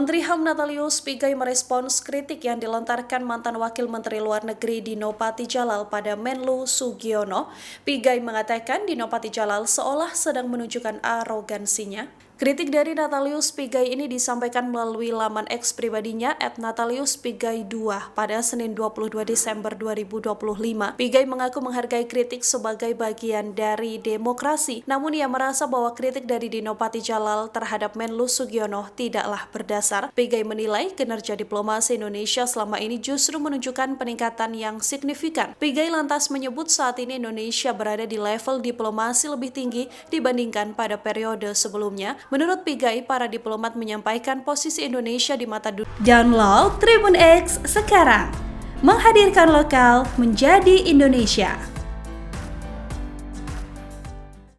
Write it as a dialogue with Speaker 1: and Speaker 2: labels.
Speaker 1: Menteri HAM Natalius Pigai merespons kritik yang dilontarkan mantan Wakil Menteri Luar Negeri Dino Patijalal pada Menlu Sugiono. Pigai mengatakan Dino Patijalal seolah sedang menunjukkan arogansinya. Kritik dari Natalius Pigai ini disampaikan melalui laman X pribadinya @nataliuspigai2 pada Senin 22 Desember 2025. Pigai mengaku menghargai kritik sebagai bagian dari demokrasi, namun ia merasa bahwa kritik dari Dino Patijalal terhadap Menlu Sugiono tidaklah berdasar. Pigai menilai kinerja diplomasi Indonesia selama ini justru menunjukkan peningkatan yang signifikan. Pigai lantas menyebut saat ini Indonesia berada di level diplomasi lebih tinggi dibandingkan pada periode sebelumnya. Menurut Pigai, para diplomat menyampaikan posisi Indonesia di mata dunia. Download Tribun X sekarang, menghadirkan lokal menjadi Indonesia.